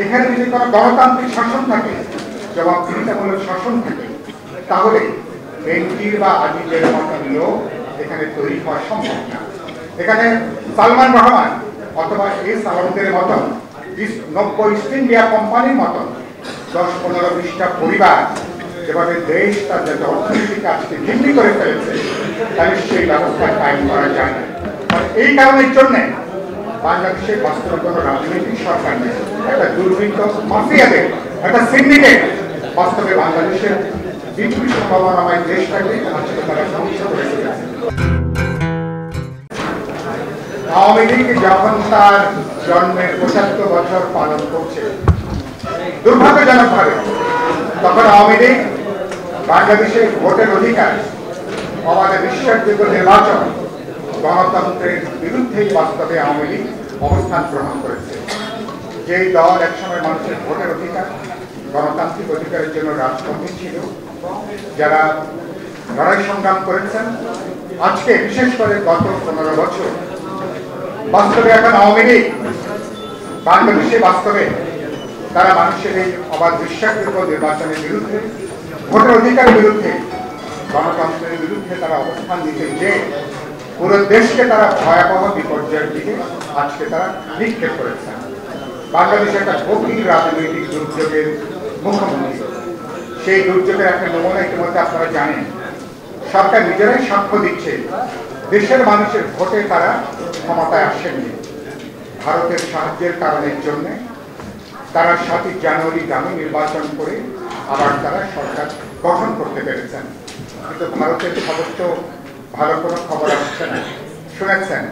এখানে যদি কোনো গণতান্ত্রিক শাসন থাকে, জবাবদিহিতামূলক শাসন থাকে, তাহলে বেনজির বা আজিজের মতো লোক এখানে তৈরি হওয়া সম্ভব না। এখানে সালমান রহমান অথবা এস আলমদের মতন 90 ইস্ট ইন্ডিয়া কোম্পানির মতন 10-15-20টা পরিবার যেভাবে দেশ তার যাতে অর্থনৈতিক কাজকে জিম্মি করে ফেলেছে, তাহলে সেই ব্যবস্থা কায়েম করা যায় না। এই কারণের জন্যে বাংলাদেশের বাস্তবে কোনো রাজনৈতিক সরকার নেই, একটা দুর্বৃত্ত মাফিয়াদের একটা সিন্ডিকেট বাস্তবে বাংলাদেশের বিপুল সম্ভাবনাময় দেশটাকে আজকে তারা ধ্বংস করে ফেলেছে। আওয়ামী লীগ যখন তার জন্মের 75 বছর পালন করছে দুর্ভাগ্যজনকভাবে, তখন আওয়ামী লীগ বাংলাদেশের ভোটের অধিকার, আমাদের বিশ্বাসযোগ্য নির্বাচন, গণতন্ত্রের বিরুদ্ধেই বাস্তবে আওয়ামী লীগ অবস্থান গ্রহণ করেছে। যেই দল একসময় মানুষের ভোটের অধিকার, গণতান্ত্রিক অধিকারের জন্য রাজপথে ছিল, যারা লড়াই সংগ্রাম করেছেন, আজকে বিশেষ করে গত 15 বছর বাস্তবে এখন আওয়ামী লীগ বাংলাদেশে বাস্তবে তারা মানুষের এই অবাধ বিশ্বাসযোগ্য নির্বাচনের বিরুদ্ধে, ভোটের অধিকারের বিরুদ্ধে, গণতন্ত্রের বিরুদ্ধে তারা অবস্থান নিতে যে পুরো দেশকে তারা ভয়াবহ বিপর্যয়ের দিকে আজকে তারা নিক্ষেপ করেছেন। বাংলাদেশে একটা গভীর রাজনৈতিক দুর্যোগের মুখোমুখি। সেই দুর্যোগের একটা নমুনা ইতিমধ্যে আপনারা জানেন। সরকার নিজেরাই সাক্ষ্য দিচ্ছে দেশের মানুষের ভোটে তারা ক্ষমতায় আসেননি। ভারতের সাহায্যের কারণের জন্য তারা 7 জানুয়ারি গ্রামে নির্বাচন করে আবার তারা সরকার গঠন করতে পেরেছেন। কিন্তু ভারতের খবর তো ভালো কোনো খবর আসছে না। শুনেছেন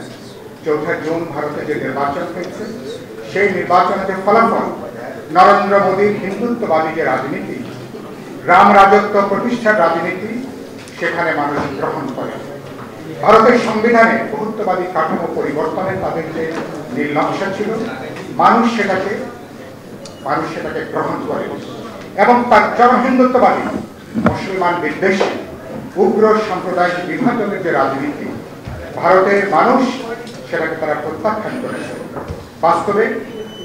4 জুন ভারতে যে নির্বাচন হয়েছে, সেই নির্বাচনের যে ফলাফল, নরেন্দ্র মোদীর হিন্দুত্ববাদী যে রাজনীতি, রাম রাজত্ব প্রতিষ্ঠার রাজনীতি, সেখানে মানুষ গ্রহণ করে। ভারতের সংবিধানে বহুত্ববাদী কাঠামো পরিবর্তনে তাদের যে নীল নকশা ছিল, মানুষ সেটাকে গ্রহণ করে এবং তার চরম হিন্দুত্ববাদী মুসলমান বিদ্বেষী উগ্র সাম্প্রদায়িক বিভাজনের যে রাজনীতি, ভারতের মানুষ সেটাকে তারা প্রত্যাখ্যান করেছে। বাস্তবে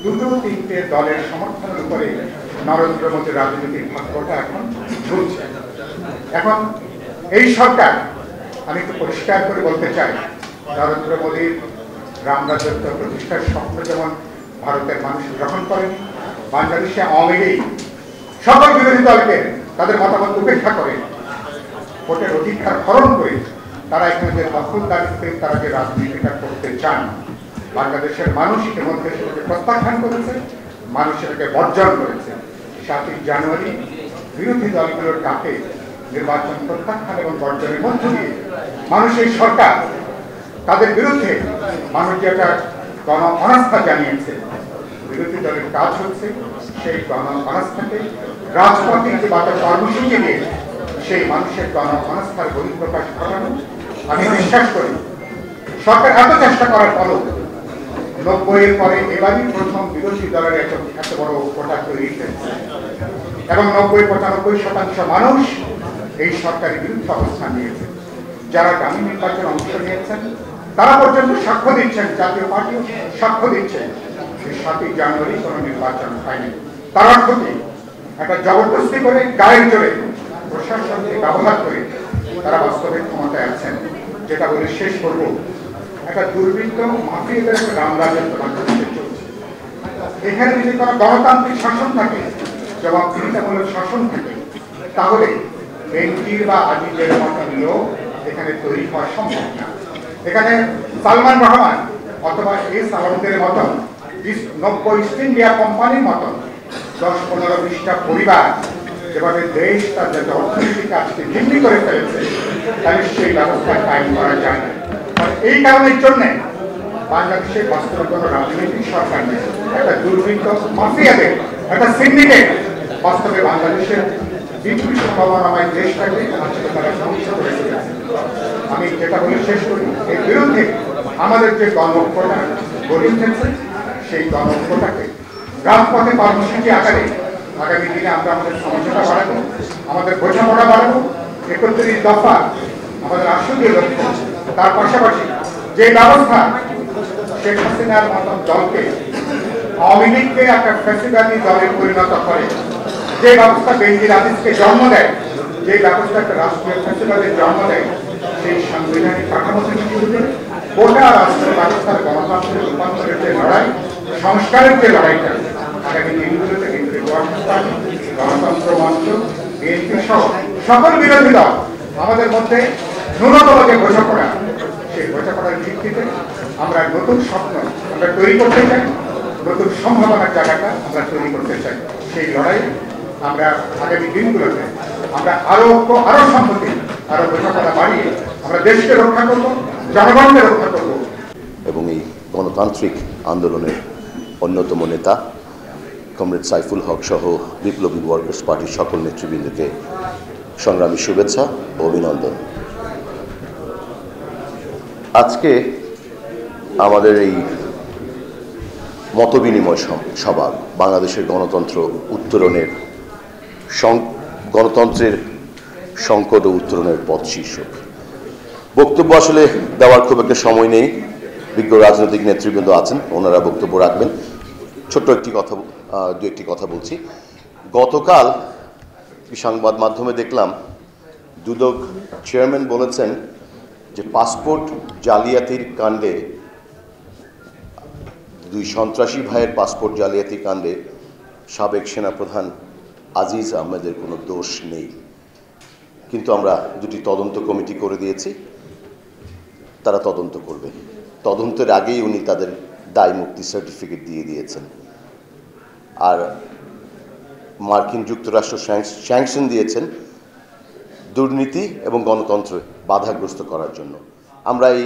2-3টে দলের সমর্থনের উপরে নরেন্দ্র মোদীর রাজনীতির ভাগ্যটা এখন ঝুলছে। এখন এই সরকার, আমি একটু পরিষ্কার করে বলতে চাই, নরেন্দ্র মোদীর রাম রাজত্ব প্রতিষ্ঠার স্বপ্ন যেমন ভারতের মানুষ গ্রহণ করেন, বাংলাদেশে আওয়ামী লীগ সকল বিরোধী দলকে তাদের মতামত উপেক্ষা করে ভোটের অধিকার হরণ করে তারা এখানে যে দখলদারিত্বে তারা যে রাজনীতিটা করতে চান, বাংলাদেশের মানুষ ইতিমধ্যে সেটাকে প্রত্যাখ্যান করেছে, মানুষ সেটাকে বর্জন করেছে। 7 জানুয়ারি বিরোধী দলগুলোর ডাকে নির্বাচন প্রত্যাখ্যান এবং বর্জনের মধ্য দিয়ে মানুষ এই সরকার তাদের বিরুদ্ধে মানুষ যে একটা গণ অনাস্থা জানিয়েছে। বিরোধী দলের কাজ হচ্ছে সেই গণ অনাস্থাকে রাজপথে বাজার কর্মসূচি দিয়ে সেই মানুষের গণ অনাস্থার বহিঃপ্রকাশ ঘটানো। আমি বিশ্বাস করি সরকার এত চেষ্টা করার পরও 90-এর পরে এবারই প্রথম বিরোধী দলের এত বড় কোটা তৈরি হয়েছে এবং 90-95% মানুষ এই সরকারের বিরুদ্ধে অবস্থান নিয়েছে। যারা গ্রামীণ নির্বাচনে অংশ নিয়েছেন তারা পর্যন্ত সাক্ষ্য দিচ্ছেন, জাতীয় পার্টিও সাক্ষ্য দিচ্ছে যে 7 জানুয়ারি কোনো নির্বাচন হয়নি। তার অর্থ কি? একটা জবরদস্তি করে গায়ের জোরে প্রশাসনকে ব্যবহার করে তারা বাস্তবে ক্ষমতায় আছেন। যেটা বলে শেষ করব, একটা দুর্বৃত্ত মাফিয়াদের একটা রাম রাজত্ব বাংলাদেশে চলছে। এখানে যদি কোনো গণতান্ত্রিক শাসন থাকে, জবাবদিহিতামূলক শাসন থাকে, তাহলে বেনজির বা আজিজের মতো লোক এখানে তৈরি হওয়া সম্ভব না। এখানে সালমান রহমান অথবা এস আলমদের মতন 90 ইস্ট ইন্ডিয়া কোম্পানির মতন 10-15-20টা পরিবার যেভাবে দেশ তার যাতে অর্থনৈতিক কাজকে জিম্মি করে ফেলেছে, তাহলে সেই ব্যবস্থা কায়েম করা যায় না। এই কারণের জন্য বাংলাদেশের বাস্তবে কোনো রাজনৈতিক সরকার নেই, একটা দুর্বৃত্ত মাফিয়াদের একটা সিন্ডিকেট বাস্তবে বাংলাদেশের বিপুল সম্ভাবনাময় দেশটাকে আজকে তারা ধ্বংস করে ফেলেছে। আমি যেটা বলে শেষ করি, এর বিরুদ্ধে আমাদের যে গণঐক্যটা গড়ে উঠেছে, সেই গণঐক্যটাকে রাজপথে কর্মসূচি আকারে আগামী দিনে আমরা আমাদের সমঝোতা বাড়াবো, আমাদের বোঝাপড়া বাড়াবো। 31 দফা আমাদের আসলীয় লক্ষ্য। তার পাশাপাশি যে ব্যবস্থা শেখ হাসিনার মতন দলকে আওয়ামী লীগকে একটা ফ্যাসিবাদী দলে পরিণত করে, যে ব্যবস্থা বেনজির আজিজকে জন্ম দেয়, যে ব্যবস্থা একটা রাষ্ট্রীয় ফ্যাসিবাদের জন্ম দেয়, সেই সাংবিধানিক কাঠামো থেকে শুরু করে গোটা রাষ্ট্র ব্যবস্থার গণতান্ত্রিক রূপান্তরের যে লড়াই, সংস্কারের যে লড়াইটা আগামী দিনগুলোতে কিন্তু গণতন্ত্র মঞ্চ, বিএনপি সহ সকল বিরোধী দল আমাদের মধ্যে ন্যূনতম যে বোঝাপড়া, সেই বোঝাপড়ার ভিত্তিতে আমরা নতুন স্বপ্ন আমরা তৈরি করতে চাই, নতুন সম্ভাবনার জায়গাটা আমরা তৈরি করতে চাই। সেই লড়াই আমরা আগামী দিনগুলোতে আমরা আরো সম্পত্তি, আরো বোঝাপড়া বাড়িয়ে আমরা দেশকে রক্ষা করব, জনগণকে রক্ষা করব। এবং এই গণতান্ত্রিক আন্দোলনের অন্যতম নেতা কমরেড সাইফুল হক সহ বিপ্লবী ওয়ার্কার্স পার্টির সকল নেতৃবৃন্দকে সংগ্রামী শুভেচ্ছা ও অভিনন্দন। আজকে আমাদের এই মতবিনিময় সভা বাংলাদেশের গণতন্ত্রের সংকট ও উত্তরণের পথ শীর্ষক। বক্তব্য আসলে দেওয়ার খুব একটা সময় নেই, বিজ্ঞ রাজনৈতিক নেতৃবৃন্দ আছেন, ওনারা বক্তব্য রাখবেন। ছোট্ট দু একটি কথা বলছি। গতকাল সংবাদ মাধ্যমে দেখলাম দুদক চেয়ারম্যান বলেছেন যে পাসপোর্ট জালিয়াতির কাণ্ডে, দুই সন্ত্রাসী ভাইয়ের পাসপোর্ট জালিয়াতির কাণ্ডে সাবেক সেনাপ্রধান আজিজ আহমেদের কোনো দোষ নেই, কিন্তু আমরা দুটি তদন্ত কমিটি করে দিয়েছি, তারা তদন্ত করবে। তদন্তের আগেই উনি তাদের দায় মুক্তি সার্টিফিকেট দিয়ে দিয়েছেন। আর মার্কিন যুক্তরাষ্ট্র স্যাংশন দিয়েছেন দুর্নীতি এবং গণতন্ত্র বাধাগ্রস্ত করার জন্য। আমরা এই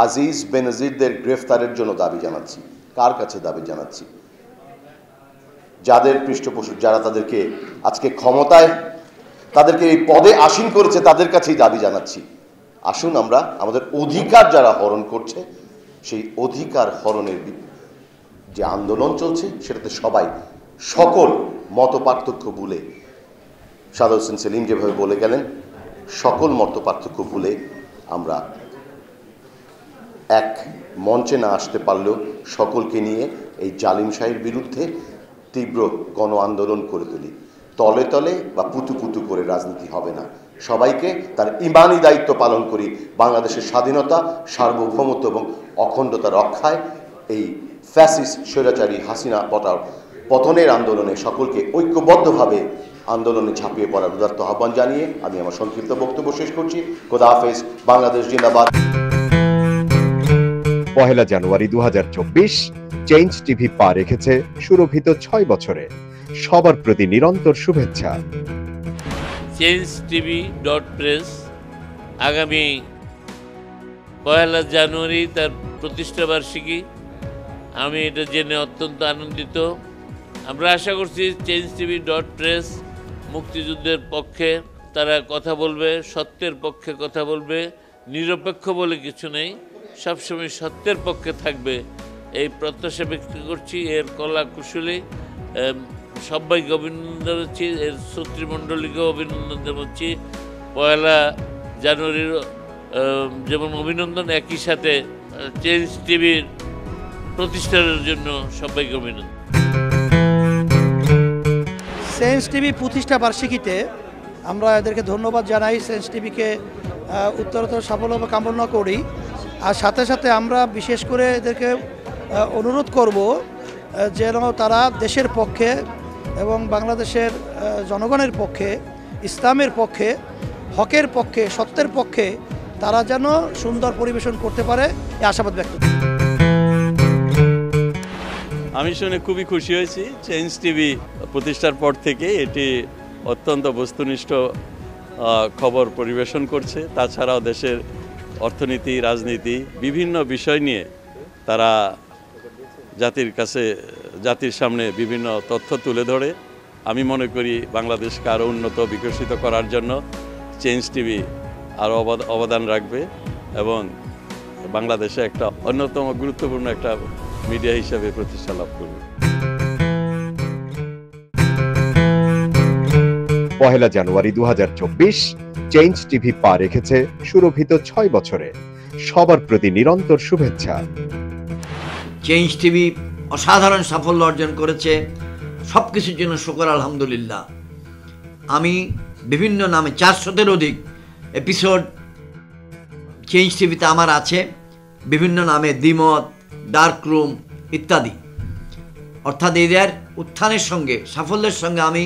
আজিজ বেনজিরদের গ্রেফতারের জন্য দাবি জানাচ্ছি। কার কাছে দাবি জানাচ্ছি? যাদের পৃষ্ঠপোষক, যারা তাদেরকে আজকে ক্ষমতায়, তাদেরকে এই পদে আসীন করেছে, তাদের কাছেই দাবি জানাচ্ছি। আসুন আমরা আমাদের অধিকার যারা হরণ করছে, সেই অধিকার হরণের যে আন্দোলন চলছে, সেটাতে সবাই সকল মত পার্থক্য ভুলে, সাদা হোসেন সেলিম যেভাবে বলে গেলেন, সকল মত পার্থক্য ভুলে আমরা এক মঞ্চে না আসতে পারলেও সকলকে নিয়ে এই জালিমশাহীর বিরুদ্ধে তীব্র গণ আন্দোলন করে তুলি। তলে তলে বা পুতু পুতু করে রাজনীতি হবে না। সবাইকে তার ইমানি দায়িত্ব পালন করি বাংলাদেশের স্বাধীনতা, সার্বভৌমত্ব এবং অখণ্ডতা রক্ষায়। এই ফ্যাসিস্ট স্বৈরাচারী হাসিনা পতনের আন্দোলনে সকলকে ঐক্যবদ্ধভাবে আন্দোলনে ঝাঁপিয়ে পড়ার উদাত্ত আহ্বান জানিয়ে আমি আমার সংক্ষিপ্ত বক্তব্য শেষ করছি। খোদা হাফেজ। বাংলাদেশ জিন্দাবাদ। 1 জানুয়ারি 2024 চেঞ্জ টিভি পা রেখেছে সুরভিত 6 বছরে। সবার প্রতি নিরন্তর শুভেচ্ছা। changetv.press আগামী 1 জানুয়ারি তার প্রতিষ্ঠা বার্ষিকী। আমি এটা জেনে অত্যন্ত আনন্দিত। আমরা আশা করছি changetv.press মুক্তিযুদ্ধের পক্ষে তারা কথা বলবে, সত্যের পক্ষে কথা বলবে, নিরপেক্ষ বলে কিছু নেই, সবসময় সত্যের পক্ষে থাকবে, এই প্রত্যাশা ব্যক্ত করছি। এর কলা কুশলী সবাইকে অভিনন্দন জানাচ্ছি, এর শ্রোতৃমণ্ডলীকেও অভিনন্দন জানাচ্ছি। 1 জানুয়ারির যেমন অভিনন্দন, একই সাথে চেঞ্জ টিভির প্রতিষ্ঠানের জন্য সবাইকে অভিনন্দন। চেঞ্জ টিভি প্রতিষ্ঠা বার্ষিকীতে আমরা এদেরকে ধন্যবাদ জানাই। চেঞ্জ টিভিকে উত্তরোত্তর সাফল্য কামনা করি। আর সাথে সাথে আমরা বিশেষ করে এদেরকে অনুরোধ করব যেন তারা দেশের পক্ষে এবং বাংলাদেশের জনগণের পক্ষে, ইসলামের পক্ষে, হকের পক্ষে, সত্যের পক্ষে তারা যেন সুন্দর পরিবেশন করতে পারে, এই আশাবাদ ব্যক্ত করি। আমি শুনে খুবই খুশি হয়েছি। চেঞ্জ টিভি প্রতিষ্ঠার পর থেকে এটি অত্যন্ত বস্তুনিষ্ঠ খবর পরিবেশন করছে। তাছাড়াও দেশের অর্থনীতি, রাজনীতি, বিভিন্ন বিষয় নিয়ে তারা জাতির সামনে বিভিন্ন তথ্য তুলে ধরে। আমি মনে করি বাংলাদেশকে আরও উন্নত, বিকশিত করার জন্য চেঞ্জ টিভি আরও অবদান রাখবে এবং বাংলাদেশে একটা অন্যতম গুরুত্বপূর্ণ একটা মিডিয়া হিসেবে প্রতিষ্ঠা লাভ করবে। 1 জানুয়ারি 2024 চেঞ্জ টিভি পা রেখেছে সুরভিত 6 বছরে। সবার প্রতি নিরন্তর শুভেচ্ছা। চেঞ্জ টিভি অসাধারণ সাফল্য অর্জন করেছে। সব কিছুর জন্য শুকর আলহামদুলিল্লাহ। আমি বিভিন্ন নামে 400-এর অধিক এপিসোড চেঞ্জ টিভিতে আমার আছে, বিভিন্ন নামে, দ্বিমত, ডার্ক রুম ইত্যাদি। অর্থাৎ এদের উত্থানের সঙ্গে, সাফল্যের সঙ্গে আমি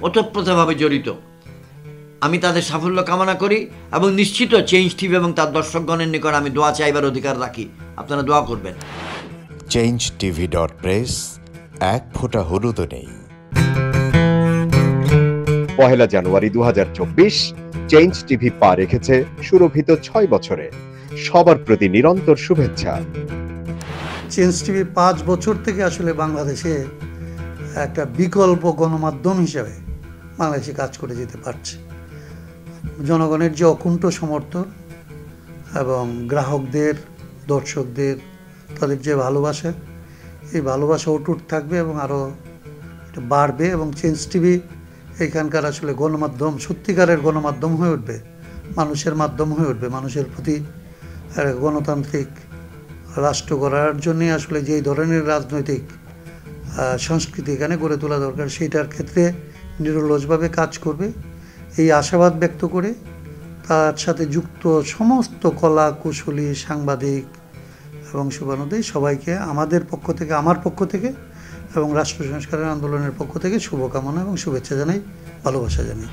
ওতপ্রোতভাবে জড়িত। আমি তাদের সাফল্য কামনা করি এবং নিশ্চিত চেঞ্জ টিভি এবং তার দর্শকগণের নিকট আমি দোয়া চাইবার অধিকার রাখি। আপনারা দোয়া করবেন। changetv.press, এক ফোঁটা হলুদও নেই। পহেলা জানুয়ারি 2024 চেঞ্জ টিভি পা রেখেছে সুরভিত 6 বছরে। সবার প্রতি নিরন্তর শুভেচ্ছা। চেঞ্জ টিভি 5 বছর থেকে আসলে বাংলাদেশে একটা বিকল্প গণমাধ্যম হিসেবে বাংলাদেশে কাজ করে যেতে পারছে। জনগণের যে অকুণ্ঠ সমর্থন এবং গ্রাহকদের, দর্শকদের তাদের যে ভালোবাসা, এই ভালোবাসা অটুট থাকবে এবং আরও বাড়বে এবং চেঞ্জ টিভি এইখানকার আসলে গণমাধ্যম, সত্যিকারের গণমাধ্যম হয়ে উঠবে, মানুষের মাধ্যম হয়ে উঠবে। মানুষের প্রতি গণতান্ত্রিক রাষ্ট্র গড়ার জন্যে আসলে যেই ধরনের রাজনৈতিক সংস্কৃতি এখানে গড়ে তোলা দরকার, সেইটার ক্ষেত্রে নিরলসভাবে কাজ করবে এই আশাবাদ ব্যক্ত করে, তার সাথে যুক্ত সমস্ত কলা কুশলী, সাংবাদিক এবং শুভানুদ্দেশ সবাইকে আমাদের পক্ষ থেকে, আমার পক্ষ থেকে এবং রাষ্ট্র সংস্কারের আন্দোলনের পক্ষ থেকে শুভকামনা এবং শুভেচ্ছা জানাই, ভালোবাসা জানাই।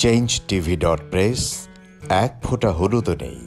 changetv.press, এক ফোঁটা হলুদও নেই।